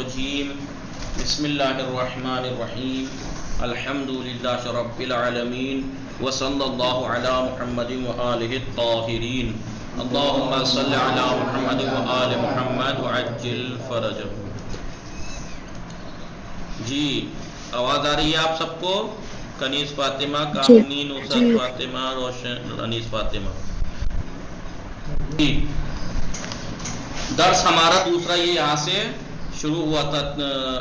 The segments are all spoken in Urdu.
الرجیم بسم اللہ الرحمن الرحیم الحمد للہ رب العالمین وصلی اللہ علی محمد وآلہ الطاہرین اللہم صلی علی محمد وآل محمد وعجل فرجہ۔ جی آواز آ رہی ہے آپ سب کو؟ کنیز فاطمہ، کامنی، نصرت فاطمہ، روشن، انیس فاطمہ۔ جی درس ہمارا دوسرا یہ یہاں سے شروع ہوا تھا،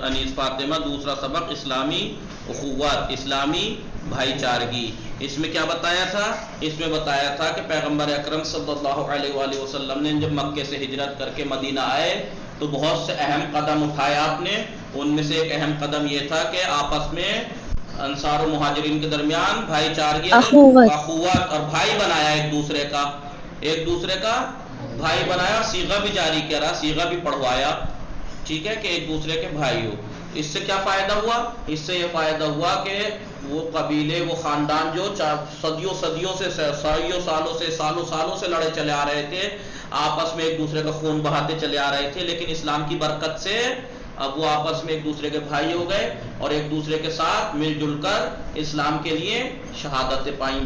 انیس فاطمہ، دوسرا سبق اسلامی اخوت، اسلامی بھائی چارگی۔ اس میں کیا بتایا تھا؟ اس میں بتایا تھا کہ پیغمبر اکرم صلی اللہ علیہ وآلہ وسلم نے جب مکے سے ہجرت کر کے مدینہ آئے تو بہت سے اہم قدم اٹھائے آپ نے۔ ان میں سے ایک اہم قدم یہ تھا کہ آپس میں انصار و مہاجرین کے درمیان بھائی چارگی، اخوت، اور بھائی بنایا ایک دوسرے کا بھائی بنایا، اور سیغہ بھی جاری کیا رہا، سیغہ بھی پڑھوایا، ٹھیک ہے، کہ ایک دوسرے کے بھائی ہو۔ اس سے کیا فائدہ ہوا؟ اس سے یہ فائدہ ہوا کہ وہ قبیلے، وہ خاندان جو صدیوں سالوں سے لڑے چلے آ رہے تھے، آپس میں ایک دوسرے کا خون بہاتے چلے آ رہے تھے، لیکن اسلام کی برکت سے اب وہ آپس میں ایک دوسرے کے بھائی ہو گئے اور ایک دوسرے کے ساتھ مل جل کر اسلام کے لیے شہادتیں پائیں،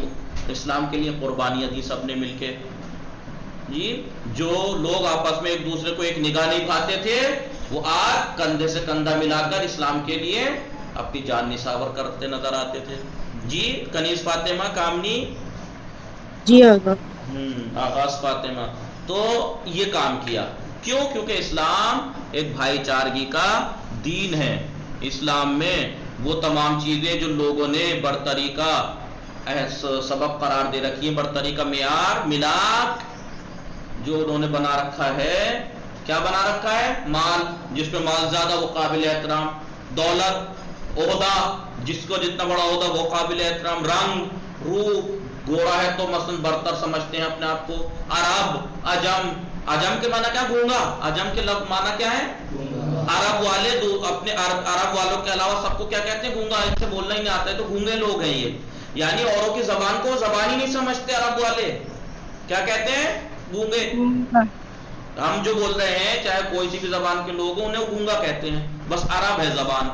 اسلام کے لیے قربانیاں دی سب نے مل کے۔ جی جو لوگ آپس میں ایک دوسرے کو ایک نگاہ نہیں پاتے تھے، وہ آج کندھے سے کندھا ملا کر اسلام کے لیے اپنی جان نثار کرتے نظر آتے تھے۔ جی کنیز فاطمہ، کامنی، جی آغاز فاطمہ، تو یہ کام کیا۔ کیوں؟ کیونکہ اسلام ایک بھائی چارگی کا دین ہے۔ اسلام میں وہ تمام چیزیں جو لوگوں نے برتری کا سبب قرار دے رکھی ہیں، برتری کا معیار، ملاک جو انہوں نے بنا رکھا ہے، کیا بنا رکھا ہے؟ مال، جس پہ مال زیادہ وہ قابل احترام، دولت، عہدہ، جس کو جتنا بڑا عہدہ وہ قابل احترام، رنگ، روپ، گورا ہے تو مثلا برتر سمجھتے ہیں اپنے آپ کو، عرب، عجم کے معنی کیا؟ گونگا۔ عجم کے لفظ معنی کیا ہے؟ عرب والے اپنے عرب والوں کے علاوہ سب کو کیا کہتے ہیں؟ گونگا۔ ان سے بولنا ہی نہیں آتا ہے تو گونگے لوگ ہیں یہ، یعنی اوروں کی زبان کو زبان ہی نہیں سمجھتے عرب والے، کیا کہتے ہیں؟ گونگے۔ ہم جو بول رہے ہیں چاہے کوئی سی بھی زبان کے لوگ ہیں، انہیں گونگا کہتے ہیں، بس عرب ہے زبان۔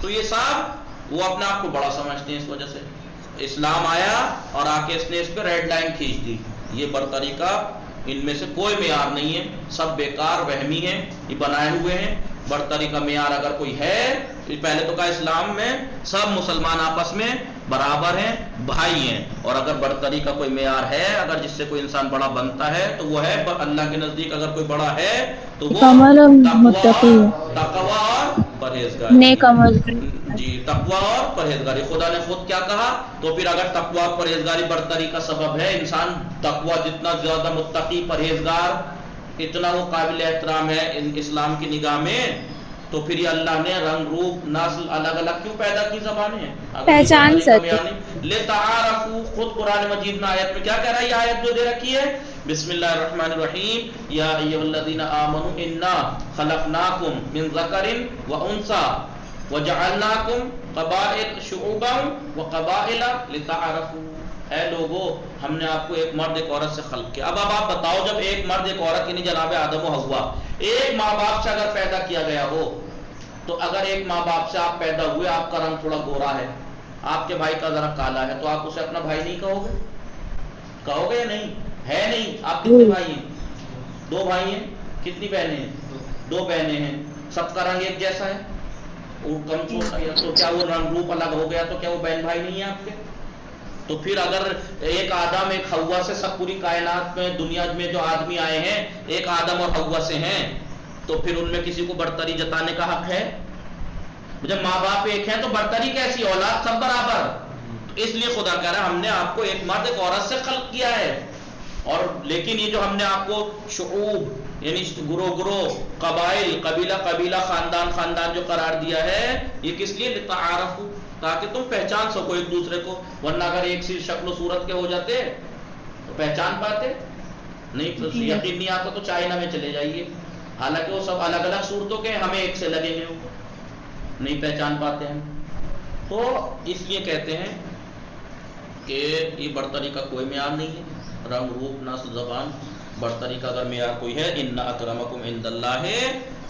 تو یہ سب وہ اپنے آپ کو بڑا سمجھتے ہیں، اس وجہ سے اسلام آیا اور آ کے اس نے اس پہ ریڈ لائن کھینچ دی۔ یہ برتری کا ان میں سے کوئی معیار نہیں ہے، سب بیکار، وہمی ہیں، یہ بنائے ہوئے ہیں۔ برتری کا معیار اگر کوئی ہے، پہلے تو کہا اسلام میں سب مسلمان آپس میں برابر ہیں، بھائی ہیں، اور اگر برتری کا کوئی معیار ہے، اگر جس سے کوئی انسان بڑا بنتا ہے تو وہ ہے اللہ کے نزدیک اگر کوئی بڑا ہے تو وہ تقویٰ اور پرہیزگاری۔ جی تقویٰ اور پرہیزگاری، خدا نے خود کیا کہا؟ تو پھر اگر تقویٰ اور پرہیزگاری برتری کا سبب ہے، انسان تقویٰ جتنا زیادہ متقی، پرہیزگار، اتنا وہ قابل احترام ہے ان اسلام کی نگاہ میں، تو پھر یہ اللہ نے رنگ، روپ، نسل الگ الگ کیوں پیدا کی زبانیں ہیں؟ پہچان سکے۔ لِتَعَارَفُوا، خود قرآن مجید میں آیت میں کیا کہہ رہا ہے؟ یہ آیت جو دے رکھی ہے، بسم اللہ الرحمن الرحیم، یا ایھا الذین آمنوا انا خلقناکم من ذکر وانثی وجعلناکم قبائل شعوبا وقبائل لتعارفوا۔ اے لوگو، ہم نے آپ کو ایک مرد ایک عورت سے خلق کیا۔ اب آپ بتاؤ، جب ایک مرد ایک عورت یعنی جناب آدم و حوا ایک ماں باپ سے اگر پیدا کیا گیا ہو، تو اگر ایک ماں باپ سے آپ پیدا ہوئے، آپ کا رنگ تھوڑا گورا ہے، آپ کے بھائی کا ذرا کالا ہے، تو آپ اسے اپنا بھائی نہیں کہو گے؟ کہو گے یا نہیں؟ ہے نہیں؟ آپ کتنے بھائی ہیں؟ 2 بھائی ہیں۔ کتنی بہنیں ہیں؟ 2 بہنیں ہیں۔ سب کا رنگ ایک جیسا ہے، کم چھوٹا ہے، تو کیا وہ رنگ روپ الگ ہو گیا تو کیا وہ بہن بھائی نہیں ہیں آپ کے؟ تو پھر اگر ایک آدم ایک حوا سے سب پوری کائنات میں، دنیا میں جو آدمی آئے ہیں ایک آدم اور حوا سے ہیں، تو پھر ان میں کسی کو برتری جتانے کا حق ہے؟ جب ماں باپ ایک ہیں تو برتری کیسی؟ اولاد سب برابر۔ اس لیے خدا کہہ رہا ہے ہم نے آپ کو ایک مرد ایک عورت سے خلق کیا ہے، اور لیکن یہ جو ہم نے آپ کو شعوب یعنی گروہ، قبائل، قبیلہ، خاندان جو قرار دیا ہے، یہ کس لیے؟ لتعارفوا، تاکہ تم پہچان سکو ایک دوسرے کو، ورنہ اگر ایک سی شکل و صورت کے ہو جاتے تو پہچان پاتے نہیں؟ یقین نہیں آتا تو چائنا میں چلے جائیے، حالانکہ وہ سب الگ الگ صورتوں کے، ہمیں ایک سے لگیں گے، وہ نہیں پہچان پاتے ہیں۔ تو اس لیے کہتے ہیں کہ یہ برتری کا کوئی معیار نہیں ہے، رنگ، روپ، نسل، زبان، برتری کا اگر معیار کوئی ہے، ان اکرمکم عند اللہ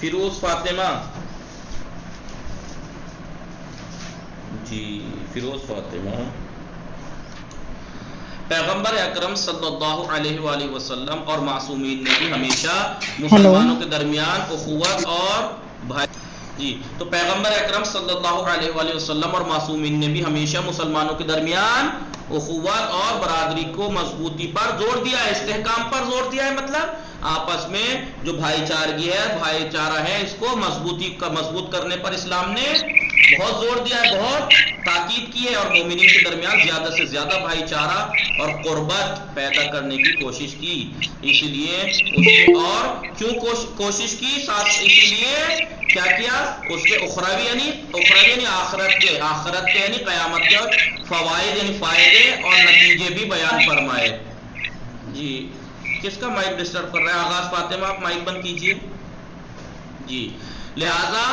فیروز فاطمہ، جی فیروز فاطمہ، پیغمبر اکرم صلی اللہ علیہ وآلہ وسلم اور معصومین نے بھی ہمیشہ ہیلو مسلمانوں کے درمیان اخوت اور بھائی، جی تو پیغمبر اکرم صلی اللہ علیہ وآلہ وسلم اور معصومین نے بھی ہمیشہ مسلمانوں کے درمیان اخوت اور برادری کو مضبوطی پر زور دیا ہے، استحکام پر زور دیا ہے، مطلب آپس میں جو بھائی چارگی ہے، بھائی چارہ ہے، اس کو مضبوط کرنے پر اسلام نے بہت زور دیا ہے، بہت تاکید کی ہے، اور مومنین کے درمیان زیادہ سے زیادہ بھائی چارہ اور قربت پیدا کرنے کی کوشش کی، اسی لیے اس کے اور کیوں کوشش کی، اسی لیے کیا کیا، اس کے اخروی یعنی آخرت کے یعنی قیامت کے فوائد یعنی فائدے اور نتیجے بھی بیان فرمائے۔ جی کس کا مائک ڈسٹرب کر رہا ہے؟ آغاز فاطمہ آپ مائک بند کیجئے۔ جی لہذا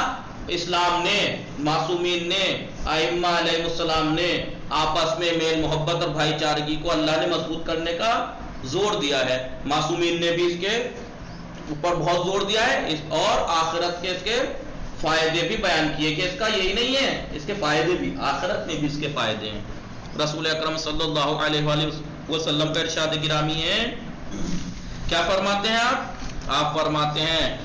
اسلام نے، معصومین نے، ائمہ علیہ السلام نے آپس میں میل محبت اور بھائی چارگی کو اللہ نے مضبوط کرنے کا زور دیا ہے، معصومین نے بھی اس کے اوپر بہت زور دیا ہے، اور آخرت کے اس کے فائدے بھی بیان کیے کہ اس کا یہی نہیں ہے، اس کے فائدے بھی، آخرت میں بھی اس کے فائدے ہیں۔ رسول اکرم صلی اللہ علیہ وآلہ وسلم کا ارشاد گرامی ہے، کیا فرماتے ہیں آپ فرماتے ہیں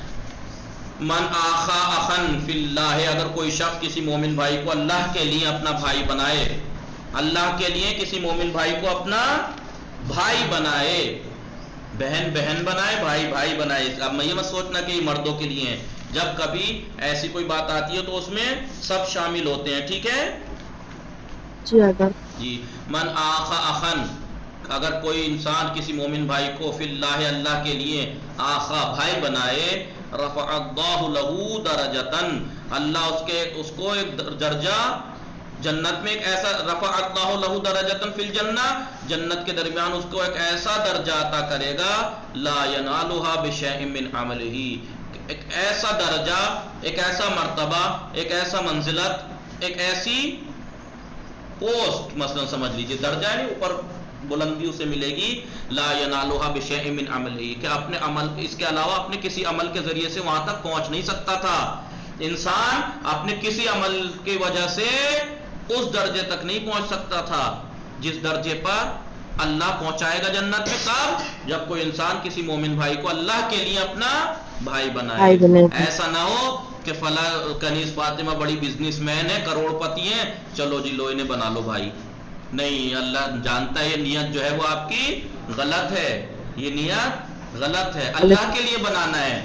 من آخا اخن فی اللہ، اگر کوئی شخص کسی مومن بھائی کو اللہ کے لیے اپنا بھائی بنائے، اللہ کے لیے کسی مومن بھائی کو اپنا بھائی بنائے، بہن بنائے، بھائی بنائے، اب میں یہ مت سوچنا کہ یہ مردوں کے لیے ہیں، جب کبھی ایسی کوئی بات آتی ہے تو اس میں سب شامل ہوتے ہیں، ٹھیک ہے جی۔ من آخا اخن، اگر کوئی انسان کسی مومن بھائی کو فی اللہ اللہ کے لیے آخا بھائی بنائے، رفع اللہ لہ درجتن، اللہ اس کو ایک درجہ جنت میں، ایک ایسا رفع اللہ لہ درجتن فی الجنہ، جنت کے درمیان اس کو ایک ایسا درجہ عطا کرے گا، لا ینالھا بشیء من عملہ، ایک ایسا درجہ، ایک ایسا مرتبہ، ایک ایسا منزلت، ایک ایسی پوسٹ، مثلا سمجھ لیجئے درجہ ہے اوپر بلندی اسے ملے گی، لا ینالھا بشیء من عملہ، کہ اپنے عمل، اس کے علاوہ اپنے کسی عمل کے ذریعے سے وہاں تک پہنچ نہیں سکتا تھا، انسان اپنے کسی عمل کی وجہ سے اس درجے تک نہیں پہنچ سکتا تھا جس درجے پر اللہ پہنچائے گا جنت میں، کب؟ جب کوئی انسان کسی مومن بھائی کو اللہ کے لیے اپنا بھائی بنائے۔ ایسا نہ ہو کہ فلاں کنیز فاطمہ بڑی بزنس مین ہے، کروڑ پتی ہیں، چلو جی لو انہیں بنا لو بھائی، نہیں، اللہ جانتا ہے یہ نیت جو ہے وہ آپ کی غلط ہے، یہ نیت غلط ہے، اللہ کے لیے بنانا ہے،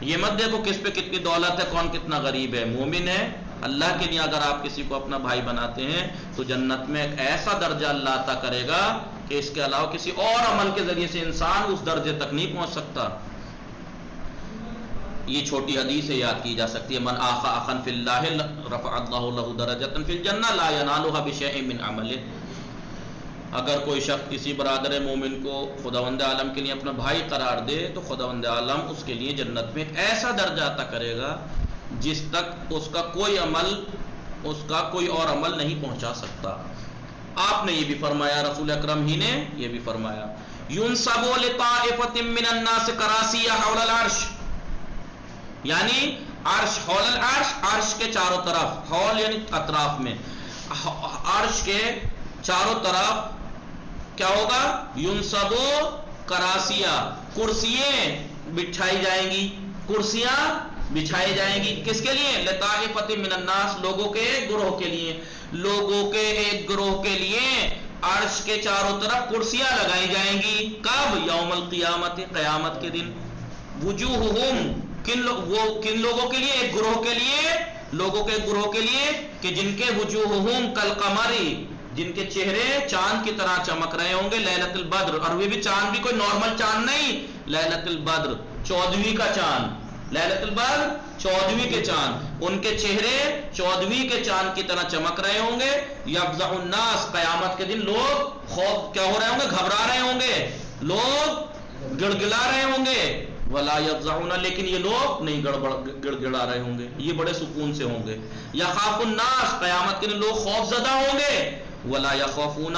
یہ مت دیکھو کس پہ کتنی دولت ہے، کون کتنا غریب ہے، مومن ہے، اللہ کے لیے اگر آپ کسی کو اپنا بھائی بناتے ہیں تو جنت میں ایک ایسا درجہ اللہ عطا کرے گا کہ اس کے علاوہ کسی اور عمل کے ذریعے سے انسان اس درجے تک نہیں پہنچ سکتا۔ یہ چھوٹی حدیث ہے، یاد کی جا سکتی ہے، من آخا اخن فی اللہ رفع اللہ لہ درجۃ فی الجنہ لا ینالھا بشیء من عملہ، اگر کوئی شخص کسی برادر مومن کو خداوند عالم کے لیے اپنا بھائی قرار دے تو خداوند عالم اس کے لیے جنت میں ایک ایسا درجہ عطا کرے گا جس تک اس کا کوئی اور عمل نہیں پہنچا سکتا۔ آپ نے یہ بھی فرمایا، رسول اکرم ہی نے یہ بھی فرمایا، ينصب لطائفة من الناس کراسیہ حول العرش، یعنی عرش، حول العرش، عرش کے چاروں طرف، حول یعنی اطراف میں، عرش کے چاروں طرف کیا ہوگا؟ ينصب کراسیہ، کرسیاں بچھائی جائیں گی، کرسیاں بچھائی جائیں گی، کس کے لیے؟ لطائفة من الناس، لوگوں کے ایک گروہ کے لیے، لوگوں کے ایک گروہ کے لیے عرش کے چاروں طرف کرسیاں لگائی جائیں گی، کب؟ یوم القیامت، قیامت کے دن، وجوہہم، کن لوگوں کے لیے؟ ایک گروہ کے لیے، لوگوں کے گروہ کے لیے کہ جن کے وجوہہم کالقمر، جن کے چہرے چاند کی طرح چمک رہے ہوں گے، لیلۃ البدر، اور وہ بھی چاند بھی کوئی نارمل چاند نہیں، لیلۃ البدر 14ویں کا چاند، لیلۃ البدر 14ویں کے چاند، ان کے چہرے 14ویں کے چاند کی طرح چمک رہے ہوں گے، یفزع الناس، قیامت کے دن لوگ خوف کیا ہو رہے ہوں گے؟ گھبرا رہے ہوں گے، لوگ گڑگڑا رہے ہوں گے، ولا یفزعون، لیکن یہ لوگ نہیں گڑگڑا رہے ہوں گے، یہ بڑے سکون سے ہوں گے، یخاف الناس، قیامت کے دن لوگ خوف زدہ ہوں گے، ولا یخافون،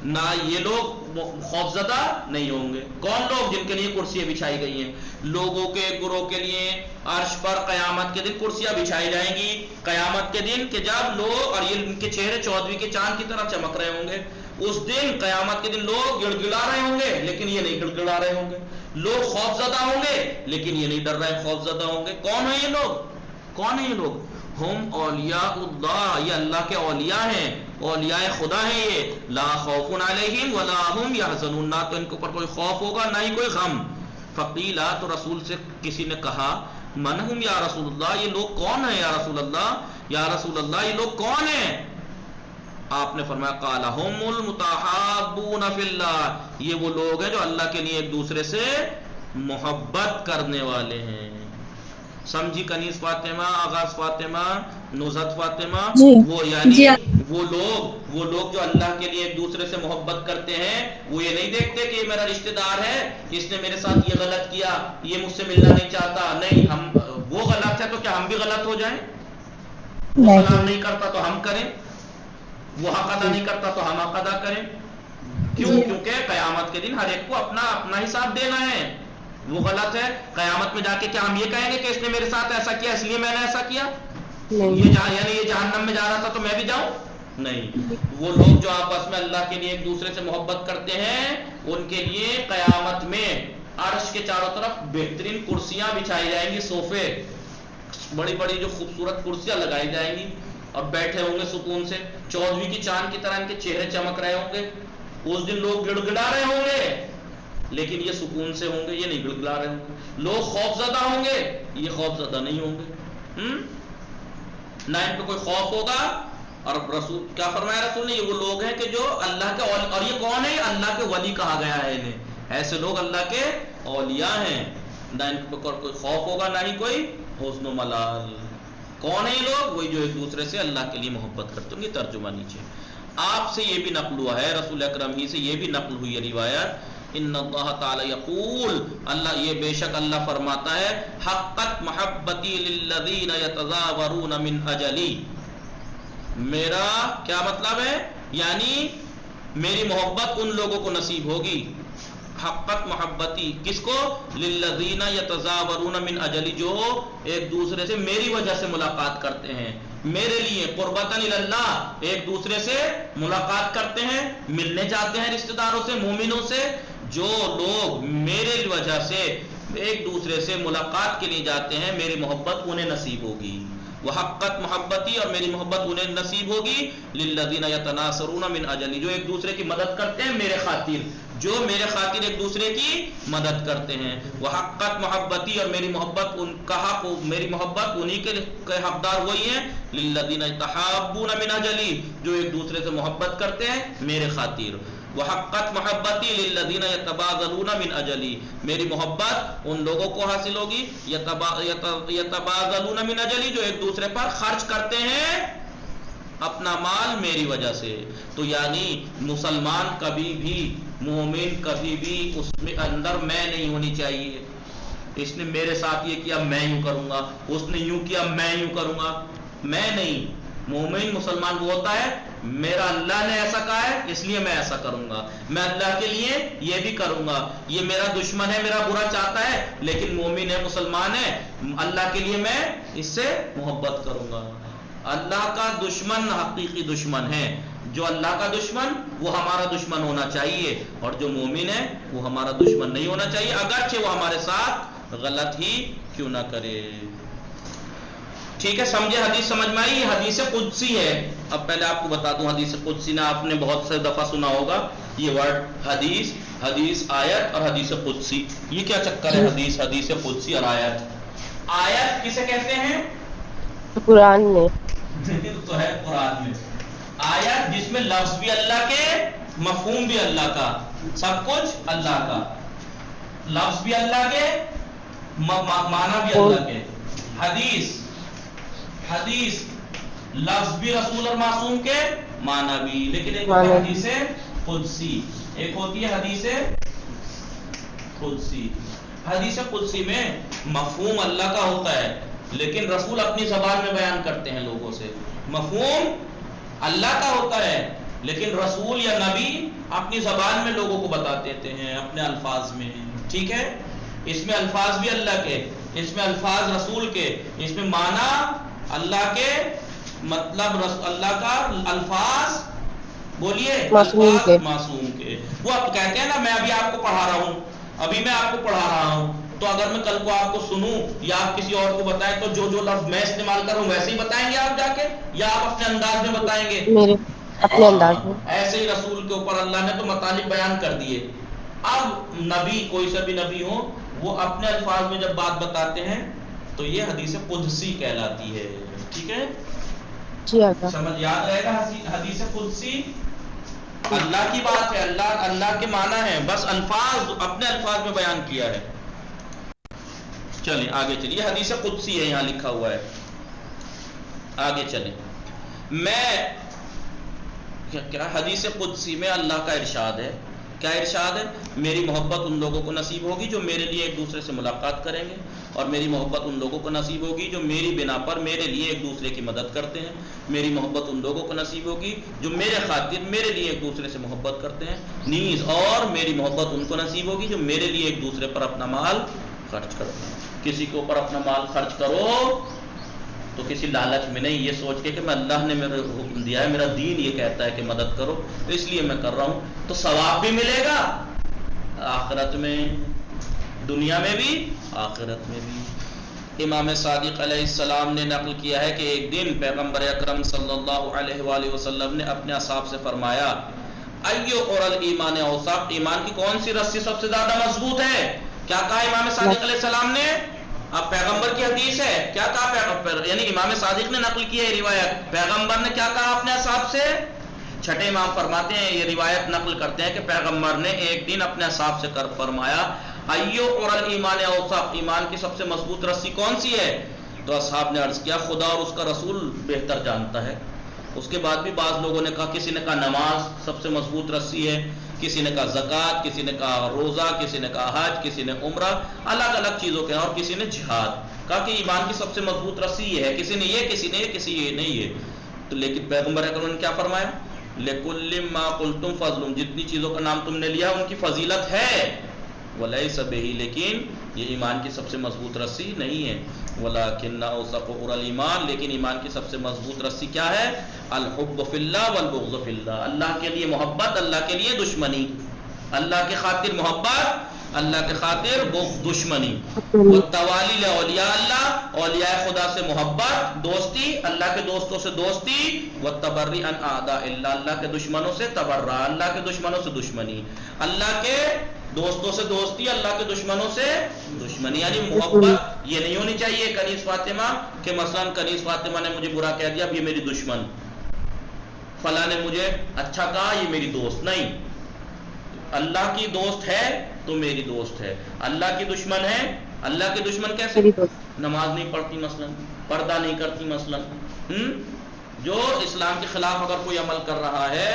نہ یہ لوگ خوفزدہ نہیں ہوں گے. کون لوگ؟ جن کے لیے کرسیاں بچھائی گئی ہیں. لوگوں کے گروہ کے لیے عرش پر قیامت کے دن کرسیاں بچھائی جائیں گی قیامت کے دن، کہ جب لوگ، اور یہ ان کے چہرے 14ویں کے چاند کی طرح چمک رہے ہوں گے. اس دن قیامت کے دن لوگ گڑ گڑا رہے ہوں گے لیکن یہ نہیں گڑ گڑا رہے ہوں گے. لوگ خوف زدہ ہوں گے لیکن یہ نہیں ڈر رہے خوف زدہ ہوں گے. کون ہیں یہ لوگ؟ کون ہیں یہ لوگ؟ ہم اولیاء اللہ، یہ اللہ کے اولیاء ہیں، اولیاء خدا ہیں. یہ لا خوف علیہم ولا هم یحزنون، نہ تو ان کے اوپر کوئی خوف ہوگا نہ ہی کوئی غم. فقیلا، تو رسول سے کسی نے کہا، من ہم یا رسول اللہ، یہ لوگ کون ہیں یا رسول اللہ؟ یا رسول اللہ یہ لوگ کون ہیں؟ آپ نے فرمایا قال هم المتحابون فی اللہ، یہ وہ لوگ ہیں جو اللہ کے لیے ایک دوسرے سے محبت کرنے والے ہیں. سمجھی کنیز فاطمہ، آغاز فاطمہ، نزہت فاطمہ؟ جی وہ یعنی جی وہ لوگ جو اللہ کے لیے ایک دوسرے سے محبت کرتے ہیں، وہ یہ نہیں دیکھتے کہ یہ میرا رشتہ دار ہے، اس نے میرے ساتھ یہ غلط کیا، یہ مجھ سے ملنا نہیں چاہتا. نہیں، ہم وہ غلط ہے تو کیا ہم بھی غلط ہو جائیں؟ وہ نہیں. سلام نہیں کرتا تو ہم کریں، وہ حق ادا نہیں کرتا تو ہم حق ادا کریں. کیوں؟ جی کیونکہ قیامت کے دن ہر ایک کو اپنا حساب دینا ہے. وہ غلط ہے، قیامت میں جا کے کیا ہم یہ کہیں گے کہ اس نے میرے ساتھ ایسا کیا اس لیے میں نے ایسا کیا؟ نہیں. یعنی یہ جہنم میں جا رہا تھا تو میں بھی جاؤں؟ نہیں. وہ لوگ جو آپس میں اللہ کے لیے ایک دوسرے سے محبت کرتے ہیں، ان کے لیے قیامت میں عرش کے چاروں طرف بہترین کرسیاں بچھائی جائیں گی، صوفے، بڑی بڑی جو خوبصورت کرسیاں لگائی جائیں گی، اور بیٹھے ہوں گے سکون سے. 14ویں کی چاند کی طرح ان کے چہرے چمک رہے ہوں گے. اس دن لوگ گڑ گڑا رہے ہوں گے لیکن یہ سکون سے ہوں گے، یہ نہیں گڑ گڑا رہے ہوں گے. لوگ خوف زدہ ہوں گے، یہ خوف زدہ نہیں ہوں گے. نہ ان پہ کوئی خوف ہوگا. اور رسول کیا فرمایا رسول نے؟ یہ وہ لوگ ہیں کہ جو اللہ کے اور یہ کون ہے؟ اللہ کے ولی کہا گیا ہے انہیں. ایسے لوگ اللہ کے اولیاء ہیں. نہ ان پہ کوئی خوف ہوگا نہ ہی کوئی حزن و ملال. کون ہے یہ لوگ؟ وہی جو ایک دوسرے سے اللہ کے لیے محبت کرتے ہیں. یہ ترجمہ نیچے. آپ سے یہ بھی نقل ہوا ہے، رسول اکرم ہی سے یہ بھی نقل ہوئی ہے روایت، ان اللہ تعالی یقول، اللہ یہ بے شک اللہ فرماتا ہے، حقت محبتی للذین یتظاہرون من اجلی. میرا کیا مطلب ہے؟ یعنی میری محبت ان لوگوں کو نصیب ہوگی. حقت محبتی کس کو؟ للذین یتظاہرون من اجلی، جو ایک دوسرے سے میری وجہ سے ملاقات کرتے ہیں، میرے لیے قربتاً اللہ، ایک دوسرے سے ملاقات کرتے ہیں، ملنے جاتے ہیں رشتہ داروں سے، مومنوں سے. جو لوگ میرے وجہ سے ایک دوسرے سے ملاقات کے لیے جاتے ہیں، میری محبت انہیں نصیب ہوگی. وحقت محبتی، اور میری محبت انہیں نصیب ہوگی. للذین یتناصرون من اجلی، جو ایک دوسرے کی مدد کرتے ہیں میرے خاطر، جو میرے خاطر ایک دوسرے کی مدد کرتے ہیں. وحقت محبتی، اور میری محبت ان کا حق، میری محبت انہی کے حقدار وہی ہیں. للذین یتحابون من اجلی، جو ایک دوسرے سے محبت کرتے ہیں میرے خاطر. وحقت محبتی للذین یتبادلون من اجلی، میری محبت ان لوگوں کو حاصل ہوگی یتبادلون من اجلی، جو ایک دوسرے پر خرچ کرتے ہیں اپنا مال میری وجہ سے. تو یعنی مسلمان کبھی بھی، مومن کبھی بھی اس میں اندر میں نہیں ہونی چاہیے. اس نے میرے ساتھ یہ کیا میں یوں کروں گا، اس نے یوں کیا میں یوں کروں گا. میں نہیں. مومن مسلمان وہ ہوتا ہے، میرا اللہ نے ایسا کہا ہے اس لیے میں ایسا کروں گا، میں اللہ کے لیے یہ بھی کروں گا. یہ میرا دشمن ہے، میرا برا چاہتا ہے، لیکن مومن ہے، مسلمان ہے، اللہ کے لیے میں اس سے محبت کروں گا. اللہ کا دشمن حقیقی دشمن ہے. جو اللہ کا دشمن وہ ہمارا دشمن ہونا چاہیے، اور جو مومن ہے وہ ہمارا دشمن نہیں ہونا چاہیے، اگرچہ وہ ہمارے ساتھ غلط ہی کیوں نہ کرے. ٹھیک ہے، سمجھے؟ حدیث سمجھ میں آئی؟ یہ حدیث قدسی ہے. اب پہلے آپ کو بتا دوں حدیث قدسی نے آپ نے بہت سے دفعہ سنا ہوگا یہ ورڈ، حدیث آیت اور حدیث قدسی. یہ کیا چکر ہے حدیث قدسی اور آیت؟ آیت کسے کہتے ہیں؟ قرآن میں تو ہے قرآن میں. آیت جس میں لفظ بھی اللہ کے، مفہوم بھی اللہ کا، سب کچھ اللہ کا، لفظ بھی اللہ کے، معنی بھی اللہ کے. حدیث لفظ بھی رسول اور معصوم کے، معنی بھی. لیکن ایک ہوتی ہے حدیث قدسی، ایک ہوتی ہے حدیث قدسی. حدیث قدسی میں مفہوم اللہ کا ہوتا ہے لیکن رسول اپنی زبان میں بیان کرتے ہیں لوگوں سے. مفہوم اللہ کا ہوتا ہے لیکن رسول یا نبی اپنی زبان میں لوگوں کو بتا دیتے ہیں اپنے الفاظ میں، ٹھیک ہے؟ اس میں الفاظ بھی اللہ کے، اس میں الفاظ رسول کے، اس میں معنی اللہ کے، مطلب اللہ کا، الفاظ بولیے معصوم الفاظ کے. معصوم کے. وہ آپ کہتے ہیں نا میں ابھی آپ کو پڑھا رہا ہوں، ابھی میں آپ کو پڑھا رہا ہوں، تو اگر میں کل کو آپ کو سنوں یا آپ کسی اور کو بتائیں تو جو جو لفظ میں استعمال کروں ویسے ہی بتائیں گے آپ جا کے، یا آپ اپنے انداز میں بتائیں گے؟ میرے اپنے انداز میں. ایسے ہی رسول کے اوپر اللہ نے تو مطالب بیان کر دیے. اب نبی کوئی سا بھی نبی ہو وہ اپنے الفاظ میں جب بات بتاتے ہیں تو یہ حدیث قدسی کہلاتی ہے، ٹھیک ہے؟ جی آقا. سمجھ یاد رہے گا، حدیث قدسی اللہ کی بات ہے، اللہ کے معنی ہے، بس الفاظ اپنے الفاظ میں بیان کیا ہے. چلیں آگے چلیے، حدیث قدسی ہے یہاں لکھا ہوا ہے، آگے چلیں. میں کیا حدیث قدسی میں اللہ کا ارشاد ہے، کیا ارشاد ہے؟ میری محبت ان لوگوں کو نصیب ہوگی جو میرے لیے ایک دوسرے سے ملاقات کریں گے، اور میری محبت ان لوگوں کو نصیب ہوگی جو میری بنا پر میرے لیے ایک دوسرے کی مدد کرتے ہیں. میری محبت ان لوگوں کو نصیب ہوگی جو میرے خاطر میرے لیے ایک دوسرے سے محبت کرتے ہیں، نیز اور میری محبت ان کو نصیب ہوگی جو میرے لیے ایک دوسرے پر اپنا مال خرچ کرتے ہیں. کسی کے اوپر اپنا مال خرچ کرو تو کسی لالچ میں نہیں، یہ سوچ کے کہ میں اللہ نے میرے حکم دیا ہے، میرا دین یہ کہتا ہے کہ مدد کرو تو اس لیے میں کر رہا ہوں، تو ثواب بھی ملے گا آخرت میں، دنیا میں بھی آخرت میں بھی. امام صادق علیہ السلام نے نقل کیا ہے کہ ایک دن پیغمبر اکرم صلی اللہ علیہ وآلہ وسلم نے اپنے اصحاب سے فرمایا ایو قرل ایمان اوثق، ایمان کی کون سی رسی سب سے زیادہ مضبوط ہے؟ کیا کہا امام صادق علیہ السلام نے؟ اب پیغمبر کی حدیث ہے، کیا کہا پیغمبر، یعنی امام صادق نے نقل کی ہے روایت، پیغمبر نے کیا کہا اپنے اصحاب سے؟ چھٹے امام فرماتے ہیں، یہ روایت نقل کرتے ہیں کہ پیغمبر نے ایک دن اپنے اصحاب سے کر فرمایا ایو قرل ایمان اوثق، ایمان کی سب سے مضبوط رسی کون سی ہے؟ تو اصحاب نے عرض کیا خدا اور اس کا رسول بہتر جانتا ہے. اس کے بعد بھی بعض لوگوں نے کہا، کسی نے کہا نماز سب سے مضبوط رسی ہے، کسی نے کہا زکوٰۃ، کسی نے کہا روزہ، کسی نے کہا حج، کسی نے عمرہ، الگ الگ چیزوں کے، اور کسی نے جہاد. کہا کہ ایمان کی سب سے مضبوط رسی یہ ہے، کسی نے یہ، کسی نے یہ، کسی یہ نہیں ہے. تو لیکن پیغمبر اکرم نے کیا فرمایا؟ لِكُلِّ مَا قُلْتُمْ فَضْلٌ، جتنی چیزوں کا نام تم نے لیا ان کی فضیلت ہے، وَلَيْسَ بِهِ، لیکن یہ ایمان کی سب سے مضبوط رسی نہیں ہے. وَلَكِنَّ أَوْثَقَ قُرَى الْإِيمَانِ، لیکن ایمان کی سب سے مضبوط رسی کیا ہے؟ الحب فی اللہ والبغض فی اللہ، اللہ کے لیے محبت، اللہ کے لیے دشمنی، اللہ کے خاطر محبت، اللہ کے خاطر دشمنی. والتوالی لاولیاء اللہ، اولیاء خدا سے محبت دوستی، اللہ کے دوستوں سے دوستی. والتبری عن اعداء اللہ، اللہ کے دشمنوں سے تبرع، اللہ کے دشمنوں سے دشمنی، اللہ کے دوستوں سے دوستی، اللہ کے دشمنوں سے دشمنی. یعنی محبت یہ نہیں ہونی چاہیے کنیز فاطمہ کہ مثلا کنیز فاطمہ نے مجھے برا کہہ دیا اب یہ میری دشمن، فلاں نے مجھے اچھا کہا یہ میری دوست. نہیں، اللہ کی دوست ہے تو میری دوست ہے، اللہ کی دشمن ہے. اللہ کے دشمن کیسے؟ نماز نہیں پڑھتی مثلا، پردہ نہیں کرتی مثلا، جو اسلام کے خلاف اگر کوئی عمل کر رہا ہے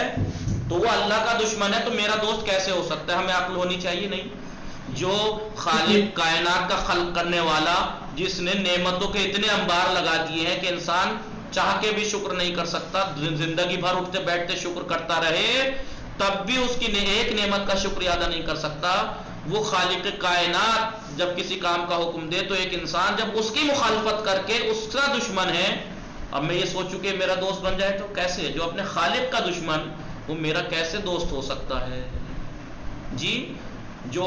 تو وہ اللہ کا دشمن ہے، تو میرا دوست کیسے ہو سکتا ہے؟ ہمیں عقل ہونی چاہیے. نہیں، جو خالق کائنات کا خلق کرنے والا، جس نے نعمتوں کے اتنے انبار لگا دیے ہیں کہ انسان چاہ کے بھی شکر نہیں کر سکتا، زندگی بھر اٹھتے بیٹھتے شکر کرتا رہے تب بھی اس کی ایک نعمت کا شکریہ ادا نہیں کر سکتا. وہ خالق کائنات جب کسی کام کا حکم دے تو ایک انسان جب اس کی مخالفت کر کے اس کا دشمن ہے، اب میں یہ سوچوں کہ میرا دوست بن جائے تو کیسے؟ جو اپنے خالق کا دشمن وہ میرا کیسے دوست ہو سکتا ہے؟ جی، جو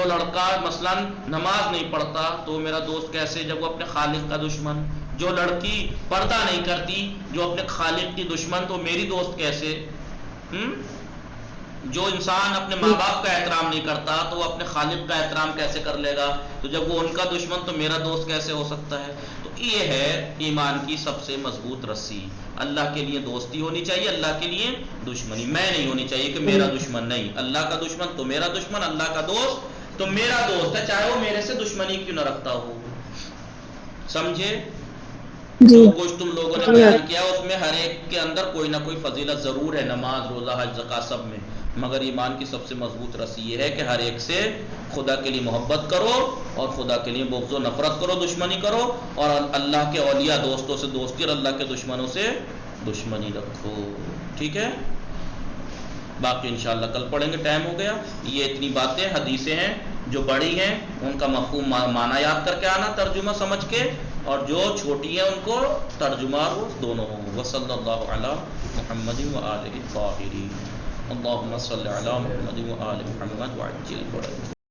لڑکا مثلا نماز نہیں پڑھتا تو میرا دوست کیسے جب وہ اپنے خالق کا دشمن؟ جو لڑکی پردہ نہیں کرتی جو اپنے خالق کی دشمن تو میری دوست کیسے؟ جو انسان اپنے ماں باپ کا احترام نہیں کرتا تو وہ اپنے خالق کا احترام کیسے کر لے گا؟ تو جب وہ ان کا دشمن تو میرا دوست کیسے ہو سکتا ہے؟ تو یہ ہے ایمان کی سب سے مضبوط رسی. اللہ کے لیے دوستی ہونی چاہیے، اللہ کے لیے دشمنی میں نہیں ہونی چاہیے کہ میرا دشمن نہیں، اللہ کا دشمن تو میرا دشمن، اللہ کا دوست تو میرا دوست ہے، چاہے وہ میرے سے دشمنی کیوں نہ رکھتا ہو. سمجھے؟ جو کچھ تم لوگوں نے بیان کیا اس میں ہر ایک کے اندر کوئی نہ کوئی فضیلت ضرور ہے، نماز، روزہ، حج، زکوٰۃ سب میں، مگر ایمان کی سب سے مضبوط رسی یہ ہے کہ ہر ایک سے خدا کے لیے محبت کرو اور خدا کے لیے بغض و نفرت کرو، دشمنی کرو، اور اللہ کے اولیاء دوستوں سے دوستی اور اللہ کے دشمنوں سے دشمنی رکھو. ٹھیک ہے؟ باقی انشاءاللہ کل پڑھیں گے، ٹائم ہو گیا. یہ اتنی باتیں حدیثیں ہیں جو بڑی ہیں ان کا مفہوم معنی یاد کر کے آنا ترجمہ سمجھ کے، اور جو چھوٹی ہیں ان کو ترجمہ دونوں ہوں. وصلی اللہ علی محمد وآلہ الطاہرین. اللہم صلی علی محمد وآل محمد وعجل فرجہ.